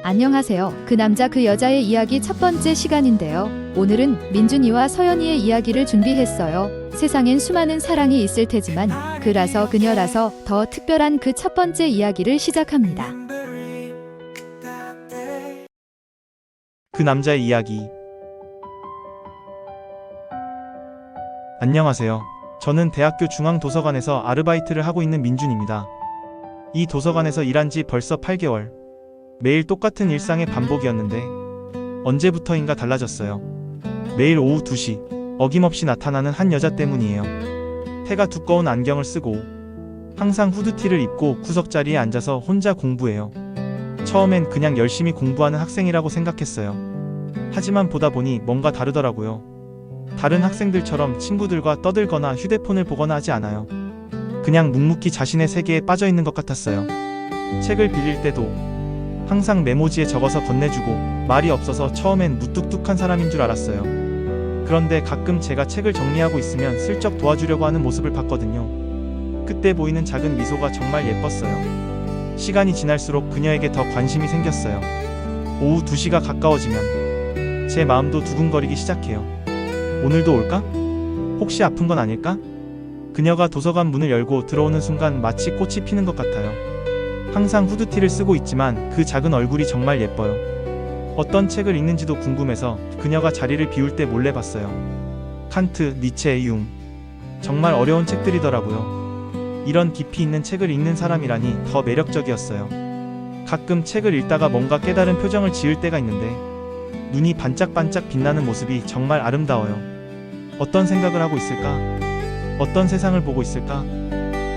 안녕하세요. 그 남자 그 여자의 이야기 첫 번째 시간인데요. 오늘은 민준이와 서연이의 이야기를 준비했어요. 세상엔 수많은 사랑이 있을 테지만 그라서 그녀라서 더 특별한 그 첫 번째 이야기를 시작합니다. 그 남자의 이야기. 안녕하세요. 저는 대학교 중앙도서관에서 아르바이트를 하고 있는 민준입니다. 이 도서관에서 일한 지 벌써 8개월. 매일 똑같은 일상의 반복이었는데 언제부터인가 달라졌어요. 매일 오후 2시 어김없이 나타나는 한 여자 때문이에요. 해가 두꺼운 안경을 쓰고 항상 후드티를 입고 구석자리에 앉아서 혼자 공부해요. 처음엔 그냥 열심히 공부하는 학생이라고 생각했어요. 하지만 보다 보니 뭔가 다르더라고요. 다른 학생들처럼 친구들과 떠들거나 휴대폰을 보거나 하지 않아요. 그냥 묵묵히 자신의 세계에 빠져 있는 것 같았어요. 책을 빌릴 때도 항상 메모지에 적어서 건네주고 말이 없어서 처음엔 무뚝뚝한 사람인 줄 알았어요. 그런데 가끔 제가 책을 정리하고 있으면 슬쩍 도와주려고 하는 모습을 봤거든요. 그때 보이는 작은 미소가 정말 예뻤어요. 시간이 지날수록 그녀에게 더 관심이 생겼어요. 오후 2시가 가까워지면 제 마음도 두근거리기 시작해요. 오늘도 올까? 혹시 아픈 건 아닐까? 그녀가 도서관 문을 열고 들어오는 순간 마치 꽃이 피는 것 같아요. 항상 후드티를 쓰고 있지만 그 작은 얼굴이 정말 예뻐요. 어떤 책을 읽는지도 궁금해서 그녀가 자리를 비울 때 몰래 봤어요. 칸트, 니체, 융. 정말 어려운 책들이더라고요. 이런 깊이 있는 책을 읽는 사람이라니 더 매력적이었어요. 가끔 책을 읽다가 뭔가 깨달은 표정을 지을 때가 있는데 눈이 반짝반짝 빛나는 모습이 정말 아름다워요. 어떤 생각을 하고 있을까? 어떤 세상을 보고 있을까?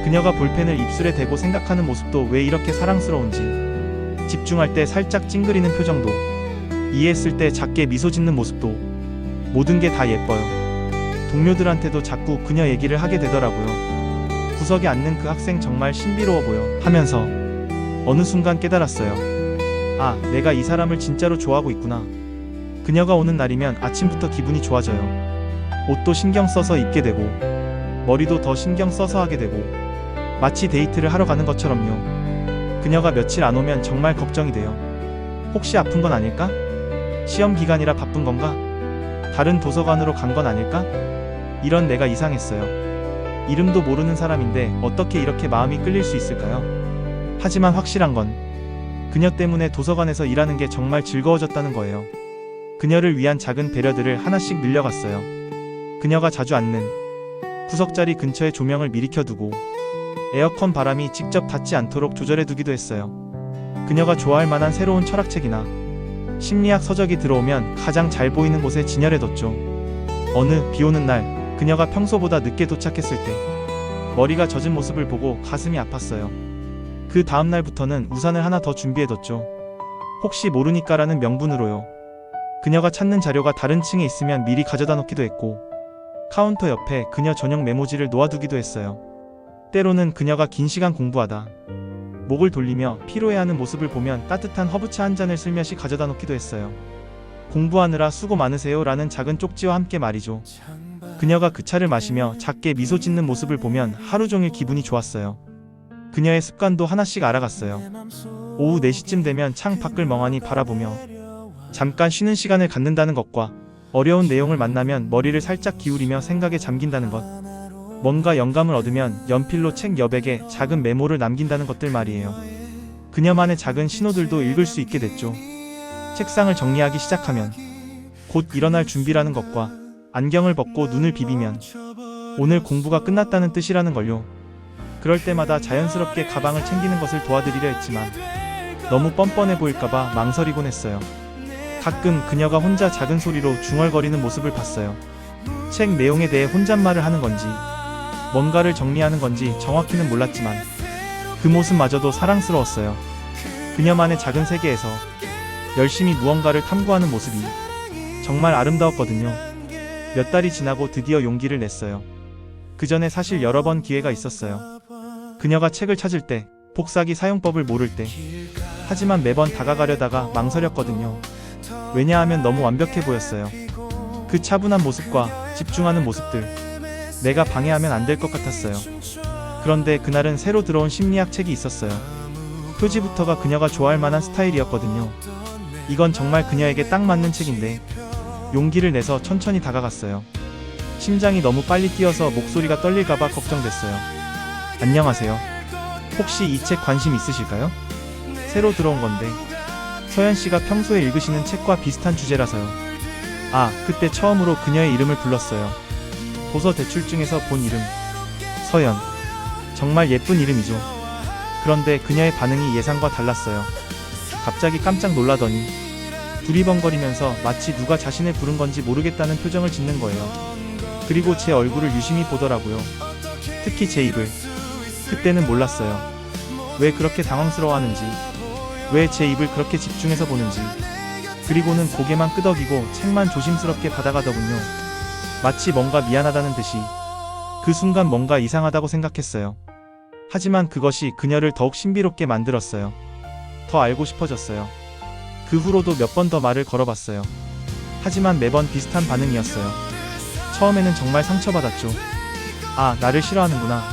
그녀가 볼펜을 입술에 대고 생각하는 모습도 왜 이렇게 사랑스러운지, 집중할 때 살짝 찡그리는 표정도, 이해했을 때 작게 미소 짓는 모습도 모든 게 다 예뻐요. 동료들한테도 자꾸 그녀 얘기를 하게 되더라고요. 구석에 앉는 그 학생 정말 신비로워 보여 하면서 어느 순간 깨달았어요. 아, 내가 이 사람을 진짜로 좋아하고 있구나. 그녀가 오는 날이면 아침부터 기분이 좋아져요. 옷도 신경 써서 입게 되고 머리도 더 신경 써서 하게 되고 마치 데이트를 하러 가는 것처럼요. 그녀가 며칠 안 오면 정말 걱정이 돼요. 혹시 아픈 건 아닐까? 시험 기간이라 바쁜 건가? 다른 도서관으로 간 건 아닐까? 이런 내가 이상했어요. 이름도 모르는 사람인데 어떻게 이렇게 마음이 끌릴 수 있을까요? 하지만 확실한 건 그녀 때문에 도서관에서 일하는 게 정말 즐거워졌다는 거예요. 그녀를 위한 작은 배려들을 하나씩 늘려갔어요. 그녀가 자주 앉는 구석자리 근처에 조명을 미리 켜두고 에어컨 바람이 직접 닿지 않도록 조절해두기도 했어요. 그녀가 좋아할 만한 새로운 철학책이나 심리학 서적이 들어오면 가장 잘 보이는 곳에 진열해뒀죠. 어느 비오는 날 그녀가 평소보다 늦게 도착했을 때 머리가 젖은 모습을 보고 가슴이 아팠어요. 그 다음 날부터는 우산을 하나 더 준비해뒀죠. 혹시 모르니까라는 명분으로요. 그녀가 찾는 자료가 다른 층에 있으면 미리 가져다 놓기도 했고 카운터 옆에 그녀 전용 메모지를 놓아두기도 했어요. 때로는 그녀가 긴 시간 공부하다 목을 돌리며 피로해하는 모습을 보면 따뜻한 허브차 한 잔을 슬며시 가져다 놓기도 했어요. 공부하느라 수고 많으세요 라는 작은 쪽지와 함께 말이죠. 그녀가 그 차를 마시며 작게 미소 짓는 모습을 보면 하루 종일 기분이 좋았어요. 그녀의 습관도 하나씩 알아갔어요. 오후 4시쯤 되면 창 밖을 멍하니 바라보며 잠깐 쉬는 시간을 갖는다는 것과 어려운 내용을 만나면 머리를 살짝 기울이며 생각에 잠긴다는 것, 뭔가 영감을 얻으면 연필로 책 여백에 작은 메모를 남긴다는 것들 말이에요. 그녀만의 작은 신호들도 읽을 수 있게 됐죠. 책상을 정리하기 시작하면 곧 일어날 준비라는 것과 안경을 벗고 눈을 비비면 오늘 공부가 끝났다는 뜻이라는 걸요. 그럴 때마다 자연스럽게 가방을 챙기는 것을 도와드리려 했지만 너무 뻔뻔해 보일까봐 망설이곤 했어요. 가끔 그녀가 혼자 작은 소리로 중얼거리는 모습을 봤어요. 책 내용에 대해 혼잣말을 하는 건지 뭔가를 정리하는 건지 정확히는 몰랐지만 그 모습마저도 사랑스러웠어요. 그녀만의 작은 세계에서 열심히 무언가를 탐구하는 모습이 정말 아름다웠거든요. 몇 달이 지나고 드디어 용기를 냈어요. 그 전에 사실 여러 번 기회가 있었어요. 그녀가 책을 찾을 때, 복사기 사용법을 모를 때, 하지만 매번 다가가려다가 망설였거든요. 왜냐하면 너무 완벽해 보였어요. 그 차분한 모습과 집중하는 모습들, 내가 방해하면 안 될 것 같았어요. 그런데 그날은 새로 들어온 심리학 책이 있었어요. 표지부터가 그녀가 좋아할 만한 스타일이었거든요. 이건 정말 그녀에게 딱 맞는 책인데 용기를 내서 천천히 다가갔어요. 심장이 너무 빨리 뛰어서 목소리가 떨릴까봐 걱정됐어요. 안녕하세요. 혹시 이 책 관심 있으실까요? 새로 들어온 건데 서연 씨가 평소에 읽으시는 책과 비슷한 주제라서요. 아, 그때 처음으로 그녀의 이름을 불렀어요. 도서 대출증에서 본 이름. 서연. 정말 예쁜 이름이죠. 그런데 그녀의 반응이 예상과 달랐어요. 갑자기 깜짝 놀라더니 두리번거리면서 마치 누가 자신을 부른 건지 모르겠다는 표정을 짓는 거예요. 그리고 제 얼굴을 유심히 보더라고요. 특히 제 입을. 그때는 몰랐어요. 왜 그렇게 당황스러워하는지, 왜 제 입을 그렇게 집중해서 보는지. 그리고는 고개만 끄덕이고 책만 조심스럽게 받아가더군요. 마치 뭔가 미안하다는 듯이. 그 순간 뭔가 이상하다고 생각했어요. 하지만 그것이 그녀를 더욱 신비롭게 만들었어요. 더 알고 싶어졌어요. 그 후로도 몇 번 더 말을 걸어봤어요. 하지만 매번 비슷한 반응이었어요. 처음에는 정말 상처받았죠. 아, 나를 싫어하는구나.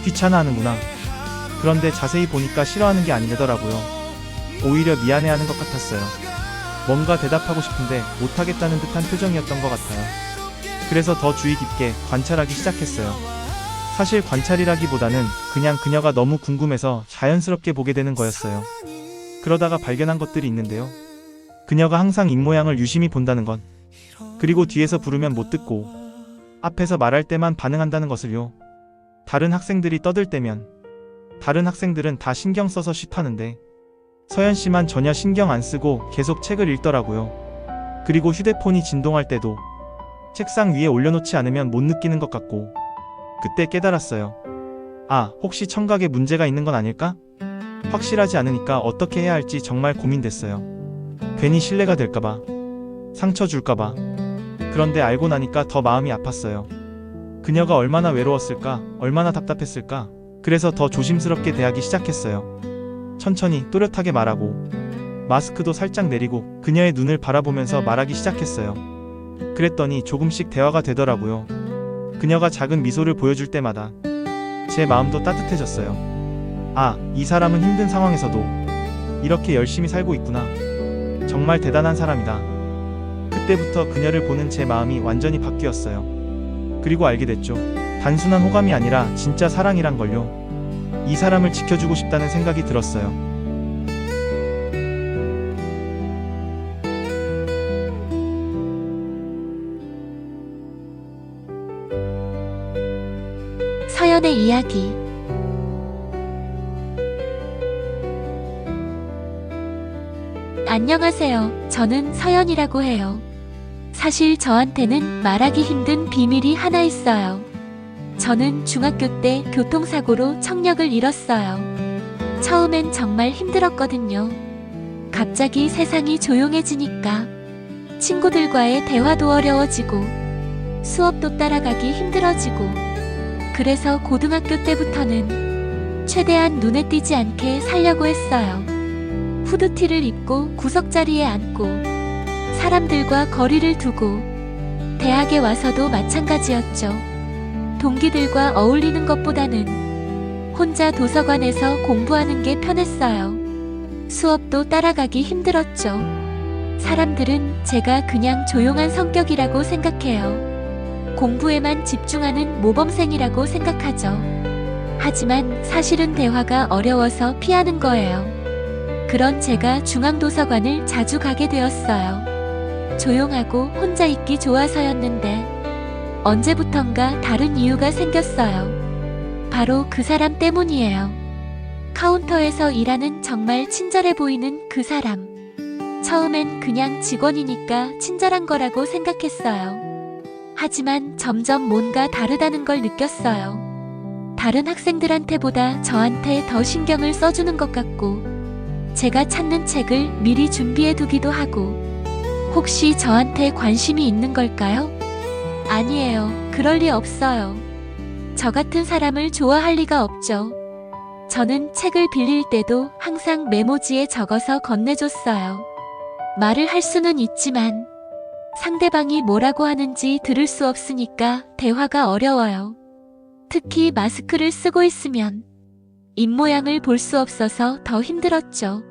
귀찮아하는구나. 그런데 자세히 보니까 싫어하는 게 아니더라고요. 오히려 미안해하는 것 같았어요. 뭔가 대답하고 싶은데 못하겠다는 듯한 표정이었던 것 같아요. 그래서 더 주의 깊게 관찰하기 시작했어요. 사실 관찰이라기보다는 그냥 그녀가 너무 궁금해서 자연스럽게 보게 되는 거였어요. 그러다가 발견한 것들이 있는데요. 그녀가 항상 입모양을 유심히 본다는 것, 그리고 뒤에서 부르면 못 듣고 앞에서 말할 때만 반응한다는 것을요. 다른 학생들이 떠들 때면 다른 학생들은 다 신경 써서 쉽하는데 서연 씨만 전혀 신경 안 쓰고 계속 책을 읽더라고요. 그리고 휴대폰이 진동할 때도 책상 위에 올려놓지 않으면 못 느끼는 것 같고. 그때 깨달았어요. 아, 혹시 청각에 문제가 있는 건 아닐까? 확실하지 않으니까 어떻게 해야 할지 정말 고민됐어요. 괜히 실례가 될까봐, 상처 줄까봐. 그런데 알고 나니까 더 마음이 아팠어요. 그녀가 얼마나 외로웠을까, 얼마나 답답했을까. 그래서 더 조심스럽게 대하기 시작했어요. 천천히 또렷하게 말하고 마스크도 살짝 내리고 그녀의 눈을 바라보면서 말하기 시작했어요. 그랬더니 조금씩 대화가 되더라고요. 그녀가 작은 미소를 보여줄 때마다 제 마음도 따뜻해졌어요. 아, 이 사람은 힘든 상황에서도 이렇게 열심히 살고 있구나. 정말 대단한 사람이다. 그때부터 그녀를 보는 제 마음이 완전히 바뀌었어요. 그리고 알게 됐죠. 단순한 호감이 아니라 진짜 사랑이란 걸요. 이 사람을 지켜주고 싶다는 생각이 들었어요. 서연의 이야기. 안녕하세요. 저는 서연이라고 해요. 사실 저한테는 말하기 힘든 비밀이 하나 있어요. 저는 중학교 때 교통사고로 청력을 잃었어요. 처음엔 정말 힘들었거든요. 갑자기 세상이 조용해지니까 친구들과의 대화도 어려워지고 수업도 따라가기 힘들어지고. 그래서 고등학교 때부터는 최대한 눈에 띄지 않게 살려고 했어요. 후드티를 입고 구석자리에 앉고 사람들과 거리를 두고. 대학에 와서도 마찬가지였죠. 동기들과 어울리는 것보다는 혼자 도서관에서 공부하는 게 편했어요. 수업도 따라가기 힘들었죠. 사람들은 제가 그냥 조용한 성격이라고 생각해요. 공부에만 집중하는 모범생이라고 생각하죠. 하지만 사실은 대화가 어려워서 피하는 거예요. 그런 제가 중앙도서관을 자주 가게 되었어요. 조용하고 혼자 있기 좋아서였는데 언제부턴가 다른 이유가 생겼어요. 바로 그 사람 때문이에요. 카운터에서 일하는 정말 친절해 보이는 그 사람. 처음엔 그냥 직원이니까 친절한 거라고 생각했어요. 하지만 점점 뭔가 다르다는 걸 느꼈어요. 다른 학생들한테보다 저한테 더 신경을 써주는 것 같고, 제가 찾는 책을 미리 준비해 두기도 하고. 혹시 저한테 관심이 있는 걸까요? 아니에요. 그럴 리 없어요. 저 같은 사람을 좋아할 리가 없죠. 저는 책을 빌릴 때도 항상 메모지에 적어서 건네줬어요. 말을 할 수는 있지만 상대방이 뭐라고 하는지 들을 수 없으니까 대화가 어려워요. 특히 마스크를 쓰고 있으면 입모양을 볼 수 없어서 더 힘들었죠.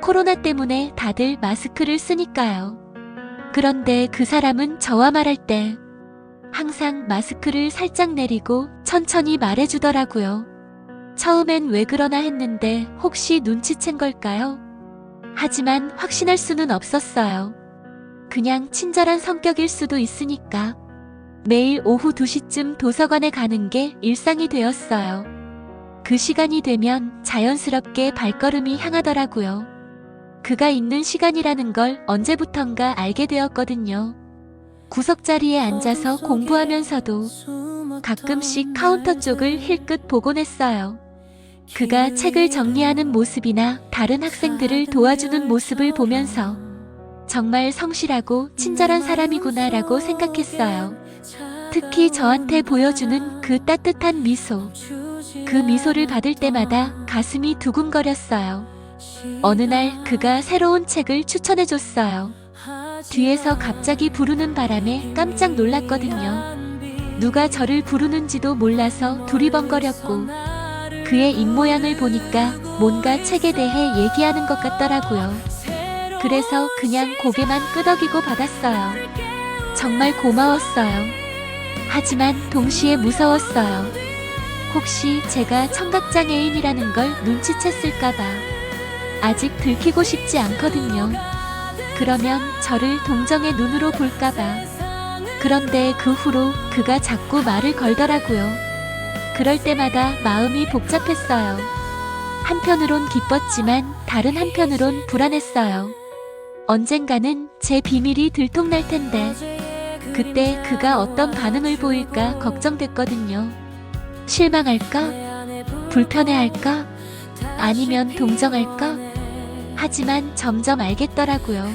코로나 때문에 다들 마스크를 쓰니까요. 그런데 그 사람은 저와 말할 때 항상 마스크를 살짝 내리고 천천히 말해주더라고요. 처음엔 왜 그러나 했는데 혹시 눈치챈 걸까요? 하지만 확신할 수는 없었어요. 그냥 친절한 성격일 수도 있으니까. 매일 오후 2시쯤 도서관에 가는 게 일상이 되었어요. 그 시간이 되면 자연스럽게 발걸음이 향하더라고요. 그가 있는 시간이라는 걸 언제부턴가 알게 되었거든요. 구석자리에 앉아서 공부하면서도 가끔씩 카운터 쪽을 힐끗 보곤 했어요. 그가 책을 정리하는 모습이나 다른 학생들을 도와주는 모습을 보면서 정말 성실하고 친절한 사람이구나라고 생각했어요. 특히 저한테 보여주는 그 따뜻한 미소. 그 미소를 받을 때마다 가슴이 두근거렸어요. 어느 날 그가 새로운 책을 추천해줬어요. 뒤에서 갑자기 부르는 바람에 깜짝 놀랐거든요. 누가 저를 부르는지도 몰라서 두리번거렸고 그의 입모양을 보니까 뭔가 책에 대해 얘기하는 것 같더라고요. 그래서 그냥 고개만 끄덕이고 받았어요. 정말 고마웠어요. 하지만 동시에 무서웠어요. 혹시 제가 청각장애인이라는 걸 눈치챘을까봐. 아직 들키고 싶지 않거든요. 그러면 저를 동정의 눈으로 볼까봐. 그런데 그 후로 그가 자꾸 말을 걸더라고요. 그럴 때마다 마음이 복잡했어요. 한편으론 기뻤지만 다른 한편으론 불안했어요. 언젠가는 제 비밀이 들통날 텐데 그때 그가 어떤 반응을 보일까 걱정됐거든요. 실망할까? 불편해할까? 아니면 동정할까? 하지만 점점 알겠더라고요.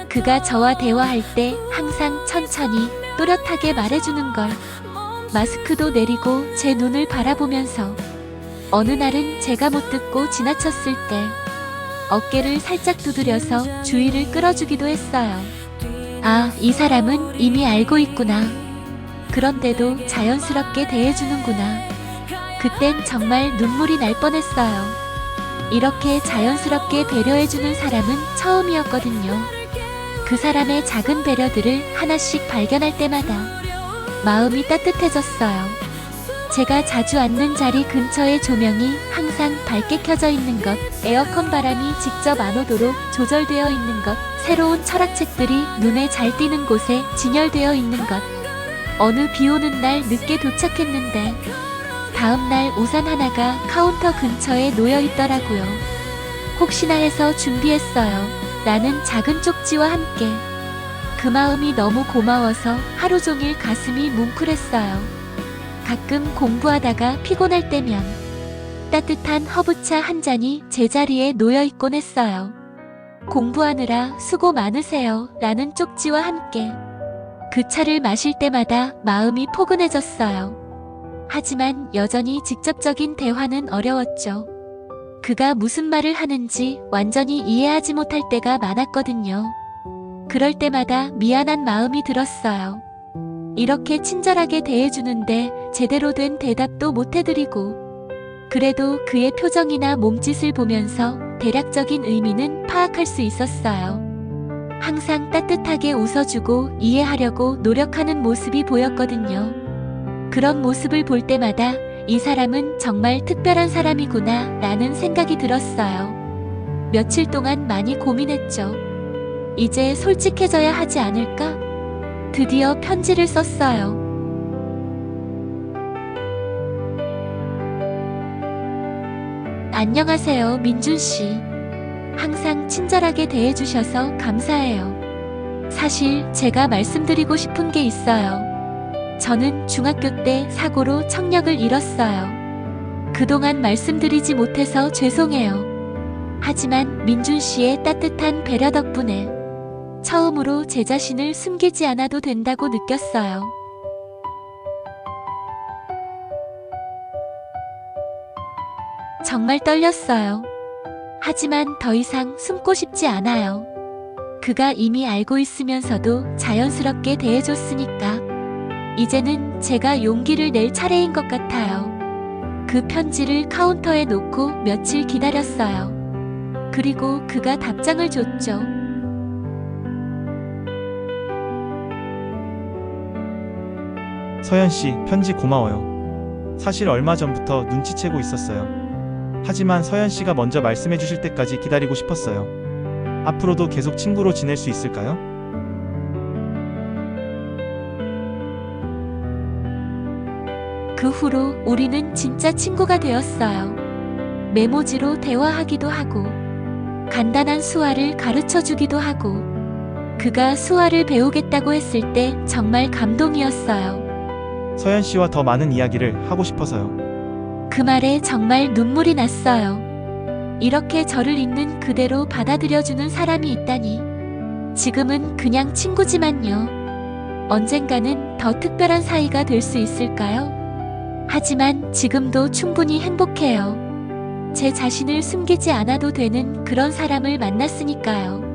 그가 저와 대화할 때 항상 천천히 또렷하게 말해주는 걸. 마스크도 내리고 제 눈을 바라보면서 어느 날은 제가 못 듣고 지나쳤을 때 어깨를 살짝 두드려서 주의를 끌어주기도 했어요. 아, 이 사람은 이미 알고 있구나. 그런데도 자연스럽게 대해주는구나. 그땐 정말 눈물이 날 뻔했어요. 이렇게 자연스럽게 배려해주는 사람은 처음이었거든요. 그 사람의 작은 배려들을 하나씩 발견할 때마다 마음이 따뜻해졌어요. 제가 자주 앉는 자리 근처의 조명이 항상 밝게 켜져 있는 것, 에어컨 바람이 직접 안 오도록 조절되어 있는 것, 새로운 철학책들이 눈에 잘 띄는 곳에 진열되어 있는 것. 어느 비 오는 날 늦게 도착했는데 다음날 우산 하나가 카운터 근처에 놓여 있더라고요. 혹시나 해서 준비했어요. 라는 작은 쪽지와 함께. 그 마음이 너무 고마워서 하루 종일 가슴이 뭉클했어요. 가끔 공부하다가 피곤할 때면 따뜻한 허브차 한 잔이 제자리에 놓여 있곤 했어요. 공부하느라 수고 많으세요. 라는 쪽지와 함께. 그 차를 마실 때마다 마음이 포근해졌어요. 하지만 여전히 직접적인 대화는 어려웠죠. 그가 무슨 말을 하는지 완전히 이해하지 못할 때가 많았거든요. 그럴 때마다 미안한 마음이 들었어요. 이렇게 친절하게 대해주는데 제대로 된 대답도 못 해드리고 그래도 그의 표정이나 몸짓을 보면서 대략적인 의미는 파악할 수 있었어요. 항상 따뜻하게 웃어주고 이해하려고 노력하는 모습이 보였거든요. 그런 모습을 볼 때마다 이 사람은 정말 특별한 사람이구나 라는 생각이 들었어요. 며칠 동안 많이 고민했죠. 이제 솔직해져야 하지 않을까? 드디어 편지를 썼어요. 안녕하세요, 민준 씨. 항상 친절하게 대해주셔서 감사해요. 사실 제가 말씀드리고 싶은 게 있어요. 저는 중학교 때 사고로 청력을 잃었어요. 그동안 말씀드리지 못해서 죄송해요. 하지만 민준 씨의 따뜻한 배려 덕분에 처음으로 제 자신을 숨기지 않아도 된다고 느꼈어요. 정말 떨렸어요. 하지만 더 이상 숨고 싶지 않아요. 그가 이미 알고 있으면서도 자연스럽게 대해줬으니까 이제는 제가 용기를 낼 차례인 것 같아요. 그 편지를 카운터에 놓고 며칠 기다렸어요. 그리고 그가 답장을 줬죠. 서연 씨, 편지 고마워요. 사실 얼마 전부터 눈치채고 있었어요. 하지만 서연 씨가 먼저 말씀해 주실 때까지 기다리고 싶었어요. 앞으로도 계속 친구로 지낼 수 있을까요? 그 후로 우리는 진짜 친구가 되었어요. 메모지로 대화하기도 하고, 간단한 수화를 가르쳐 주기도 하고, 그가 수화를 배우겠다고 했을 때 정말 감동이었어요. 서연 씨와 더 많은 이야기를 하고 싶어서요. 그 말에 정말 눈물이 났어요. 이렇게 저를 있는 그대로 받아들여주는 사람이 있다니. 지금은 그냥 친구지만요. 언젠가는 더 특별한 사이가 될 수 있을까요? 하지만 지금도 충분히 행복해요. 제 자신을 숨기지 않아도 되는 그런 사람을 만났으니까요.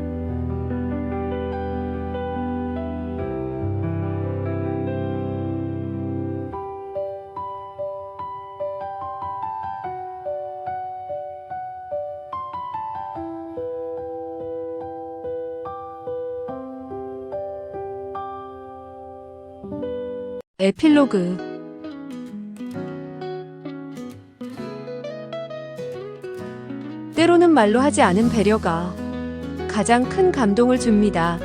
에필로그. 때로는 말로 하지 않은 배려가 가장 큰 감동을 줍니다.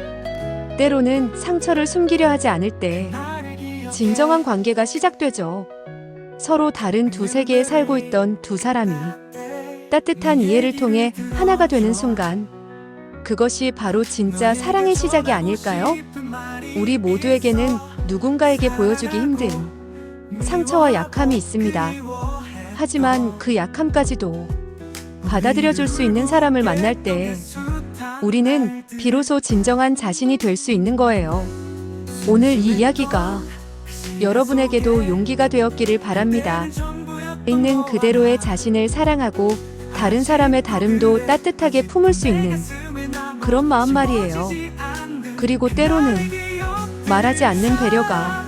때로는 상처를 숨기려 하지 않을 때 진정한 관계가 시작되죠. 서로 다른 두 세계에 살고 있던 두 사람이 따뜻한 이해를 통해 하나가 되는 순간, 그것이 바로 진짜 사랑의 시작이 아닐까요? 우리 모두에게는 누군가에게 보여주기 힘든 상처와 약함이 있습니다. 하지만 그 약함까지도 받아들여줄 수 있는 사람을 만날 때 우리는 비로소 진정한 자신이 될 수 있는 거예요. 오늘 이 이야기가 여러분에게도 용기가 되었기를 바랍니다. 있는 그대로의 자신을 사랑하고 다른 사람의 다름도 따뜻하게 품을 수 있는 그런 마음 말이에요. 그리고 때로는 말하지 않는 배려가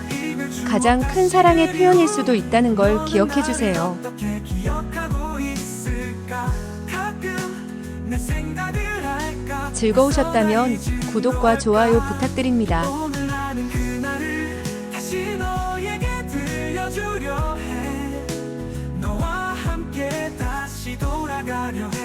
가장 큰 사랑의 표현일 수도 있다는 걸 기억해 주세요. 즐거우셨다면 구독과 좋아요 부탁드립니다. 너와 함께 다시 돌아가려 해.